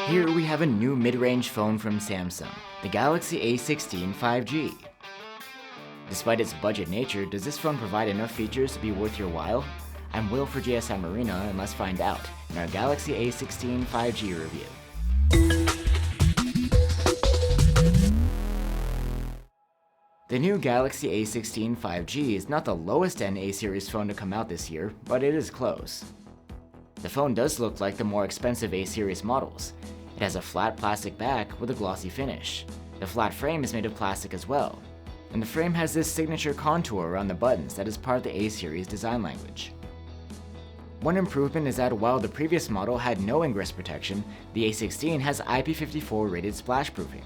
Here we have a new mid-range phone from Samsung, the Galaxy A16 5G. Despite its budget nature, does this phone provide enough features to be worth your while? I'm Will for GSM Arena, and let's find out in our Galaxy A16 5G review. The new Galaxy A16 5G is not the lowest-end A-series phone to come out this year, but it is close. The phone does look like the more expensive A-series models. It has a flat plastic back with a glossy finish. The flat frame is made of plastic as well, and the frame has this signature contour around the buttons that is part of the A-series design language. One improvement is that while the previous model had no ingress protection, the A16 has IP54 rated splash proofing.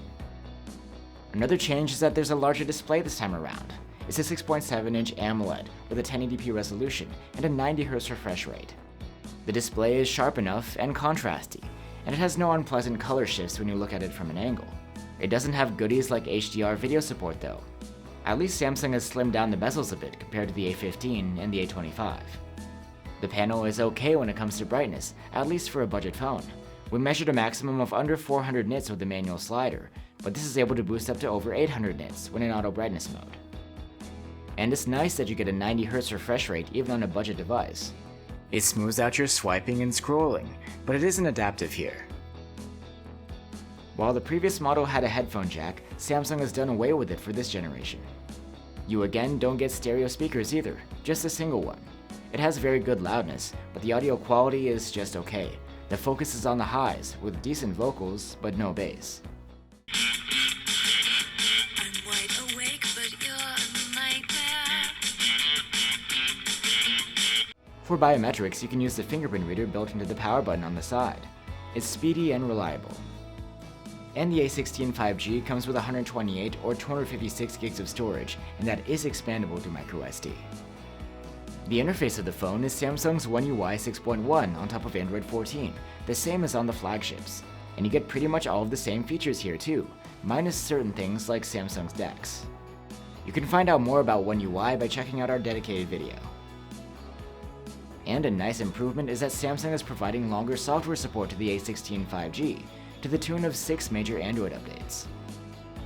Another change is that there's a larger display this time around. It's a 6.7-inch AMOLED with a 1080p resolution and a 90Hz refresh rate. The display is sharp enough and contrasty, and it has no unpleasant color shifts when you look at it from an angle. It doesn't have goodies like HDR video support though. At least Samsung has slimmed down the bezels a bit compared to the A15 and the A25. The panel is okay when it comes to brightness, at least for a budget phone. We measured a maximum of under 400 nits with the manual slider, but this is able to boost up to over 800 nits when in auto brightness mode. And it's nice that you get a 90Hz refresh rate even on a budget device. It smooths out your swiping and scrolling, but it isn't adaptive here. While the previous model had a headphone jack, Samsung has done away with it for this generation. You again don't get stereo speakers either, just a single one. It has very good loudness, but the audio quality is just okay. The focus is on the highs, with decent vocals, but no bass. For biometrics, you can use the fingerprint reader built into the power button on the side. It's speedy and reliable. And the A16 5G comes with 128 or 256 gigs of storage, and that is expandable through microSD. The interface of the phone is Samsung's One UI 6.1 on top of Android 14, the same as on the flagships. And you get pretty much all of the same features here too, minus certain things like Samsung's DeX. You can find out more about One UI by checking out our dedicated video. And a nice improvement is that Samsung is providing longer software support to the A16 5G, to the tune of 6 major Android updates.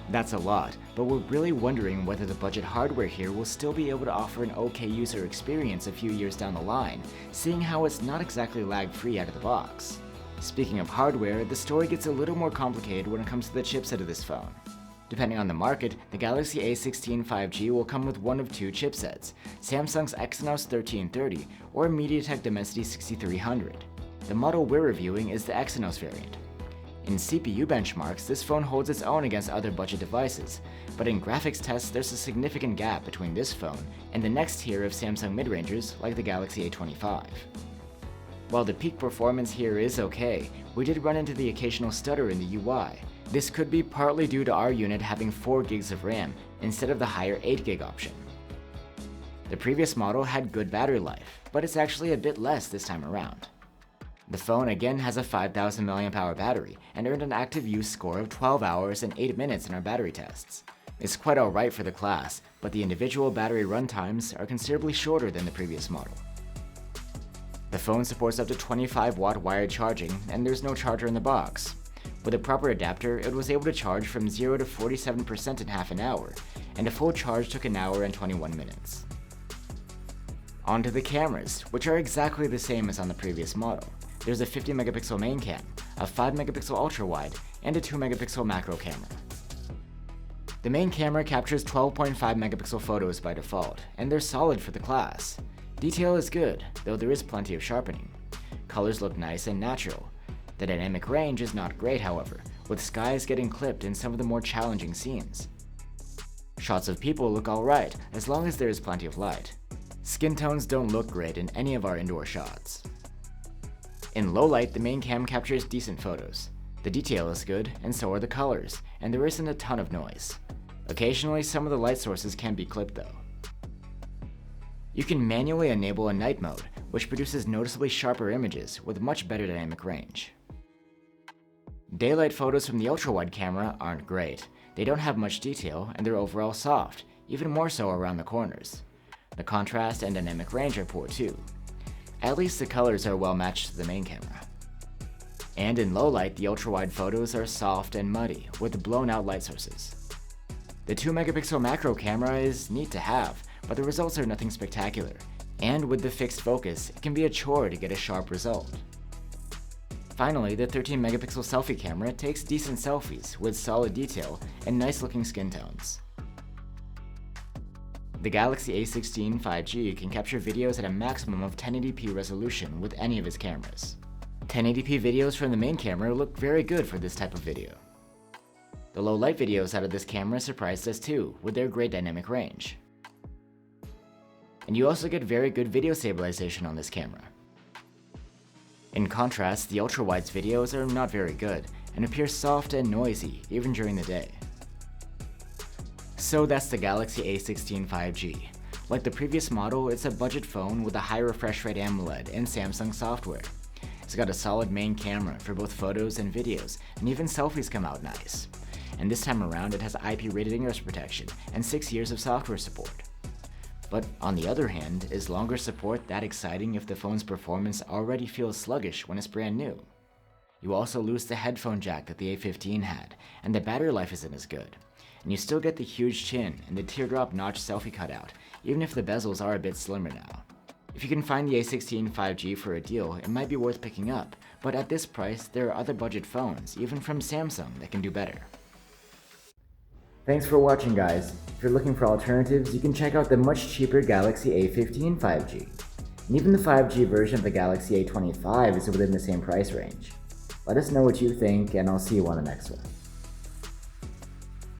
That's a lot, but we're really wondering whether the budget hardware here will still be able to offer an okay user experience a few years down the line, seeing how it's not exactly lag-free out of the box. Speaking of hardware, the story gets a little more complicated when it comes to the chipset of this phone. Depending on the market, the Galaxy A16 5G will come with one of two chipsets, Samsung's Exynos 1330 or MediaTek Dimensity 6300. The model we're reviewing is the Exynos variant. In CPU benchmarks, this phone holds its own against other budget devices, but in graphics tests there's a significant gap between this phone and the next tier of Samsung mid-rangers like the Galaxy A25. While the peak performance here is okay, we did run into the occasional stutter in the UI. This could be partly due to our unit having 4 gigs of RAM instead of the higher 8 gig option. The previous model had good battery life, but it's actually a bit less this time around. The phone again has a 5000 mAh battery and earned an active use score of 12 hours and 8 minutes in our battery tests. It's quite alright for the class, but the individual battery run times are considerably shorter than the previous model. The phone supports up to 25-watt wired charging, and there's no charger in the box. With a proper adapter, it was able to charge from 0 to 47% in half an hour, and a full charge took an hour and 21 minutes. On to the cameras, which are exactly the same as on the previous model. There's a 50-megapixel main cam, a 5-megapixel ultrawide, and a 2-megapixel macro camera. The main camera captures 12.5-megapixel photos by default, and they're solid for the class. Detail is good, though there is plenty of sharpening. Colors look nice and natural. The dynamic range is not great, however, with skies getting clipped in some of the more challenging scenes. Shots of people look alright, as long as there is plenty of light. Skin tones don't look great in any of our indoor shots. In low light, the main cam captures decent photos. The detail is good, and so are the colors, and there isn't a ton of noise. Occasionally, some of the light sources can be clipped though. You can manually enable a night mode, which produces noticeably sharper images with much better dynamic range. Daylight photos from the ultrawide camera aren't great. They don't have much detail, and they're overall soft, even more so around the corners. The contrast and dynamic range are poor too. At least the colors are well matched to the main camera. And in low light, the ultra-wide photos are soft and muddy, with blown-out light sources. The 2-megapixel macro camera is neat to have, but the results are nothing spectacular, and with the fixed focus, it can be a chore to get a sharp result. Finally, the 13-megapixel selfie camera takes decent selfies with solid detail and nice-looking skin tones. The Galaxy A16 5G can capture videos at a maximum of 1080p resolution with any of its cameras. 1080p videos from the main camera look very good for this type of video. The low-light videos out of this camera surprised us too, with their great dynamic range. And you also get very good video stabilization on this camera. In contrast, the ultra-wide's videos are not very good, and appear soft and noisy even during the day. So that's the Galaxy A16 5G. Like the previous model, it's a budget phone with a high refresh rate AMOLED and Samsung software. It's got a solid main camera for both photos and videos, and even selfies come out nice. And this time around, it has IP-rated English protection and 6 years of software support. But on the other hand, is longer support that exciting if the phone's performance already feels sluggish when it's brand new? You also lose the headphone jack that the A15 had, and the battery life isn't as good. And you still get the huge chin and the teardrop notch selfie cutout, even if the bezels are a bit slimmer now. If you can find the A16 5G for a deal, it might be worth picking up, but at this price, there are other budget phones, even from Samsung, that can do better. Thanks for watching, guys. If you're looking for alternatives, you can check out the much cheaper Galaxy A15 5G. And even the 5G version of the Galaxy A25 is within the same price range. Let us know what you think, and I'll see you on the next one.